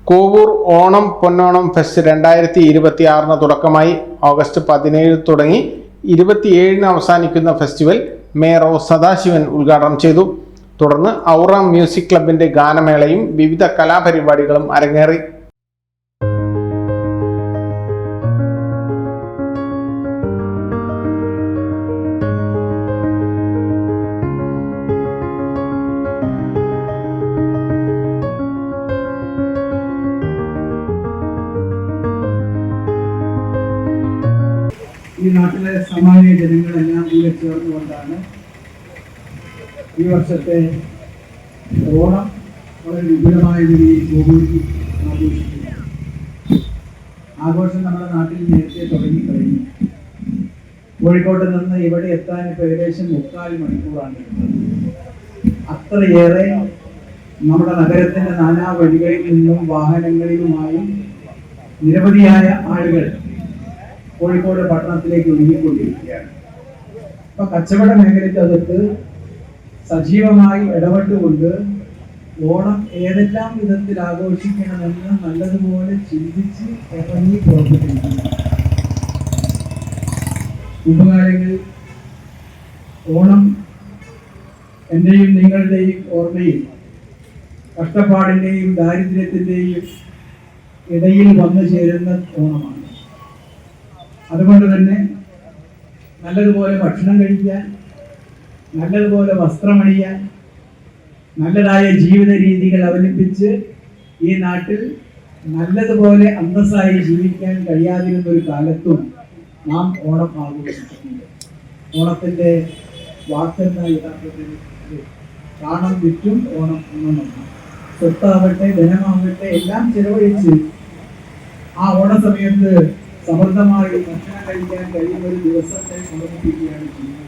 കോവൂർ ഓണം പൊന്നോണം fest 2026 തുടക്കമായി. August 17 തുടങ്ങി 27 അവസാനിക്കുന്ന ഫെസ്റ്റിവൽ മേയർ ഒ സദാശിവൻ ഉദ്ഘാടനം ചെയ്തു. തുടർന്ന് ഔറ മ്യൂസിക് ക്ലബിന്റെ ഗാനമേളയും വിവിധ കലാപരിപാടികളും അരങ്ങേറി. ഈ നാട്ടിലെ സാമാന്യ ജനങ്ങളെല്ലാം കൂടെ ചേർന്നുകൊണ്ടാണ് ഈ വർഷത്തെ ഓണം വളരെ വിപുലമായ രീതിയിൽ കോവൂരിൽ ആഘോഷിക്കുന്നത്. ആഘോഷം നമ്മുടെ നാട്ടിൽ നേരത്തെ തുടങ്ങിക്കഴിഞ്ഞു. കോഴിക്കോട്ട് നിന്ന് ഇവിടെ എത്താൻ ഇപ്പോൾ ഏകദേശം 3/4 മണിക്കൂറാണ്. അത്രയേറെ നമ്മുടെ നഗരത്തിന്റെ നാനാ വഴികളിൽ നിന്നും വാഹനങ്ങളിലുമായി നിരവധിയായ ആളുകൾ കോഴിക്കോട് പട്ടണത്തിലേക്ക് ഒഴുകിക്കൊണ്ടിരിക്കുകയാണ്. അപ്പൊ കച്ചവട മേഖലയ്ക്കകത്ത് സജീവമായി ഇടപെട്ടുകൊണ്ട് ഓണം ഏതെല്ലാം വിധത്തിൽ ആഘോഷിക്കണമെന്ന് നല്ലതുപോലെ ചിന്തിച്ച് ഇറങ്ങി പുറപ്പെട്ടിരിക്കുന്നു. ഉപകാരങ്ങളിൽ ഓണം എന്റെയും നിങ്ങളുടെയും ഓർമ്മയിൽ കഷ്ടപ്പാടിന്റെയും ദാരിദ്ര്യത്തിന്റെയും ഇടയിൽ വന്നു ചേരുന്ന ഓണമാണ്. അതുകൊണ്ട് തന്നെ നല്ലതുപോലെ ഭക്ഷണം കഴിക്കാൻ, നല്ലതുപോലെ വസ്ത്രമണിയാൻ, നല്ലതായ ജീവിത രീതികൾ അവലംബിച്ച് ഈ നാട്ടിൽ നല്ലതുപോലെ അന്തസ്സായി ജീവിക്കാൻ കഴിയാതിരുന്ന ഒരു കാലത്തും നാം ഓണം ആഘോഷിച്ചിട്ടുണ്ട്. ഓണത്തിന്റെ വാക്കെന്ന യഥാർത്ഥത്തിൽ കാണം വിറ്റും ഓണം ഒന്നാണ്. സ്വത്താവട്ടെ ധനമാവട്ടെ എല്ലാം ചെലവഴിച്ച് ആ ഓണ സമയത്ത് സമൃദ്ധമായി ഭക്ഷണം കഴിക്കാൻ കഴിയുന്ന ഒരു ദിവസത്തെ സമർപ്പിക്കുകയാണ് ചെയ്യുന്നത്.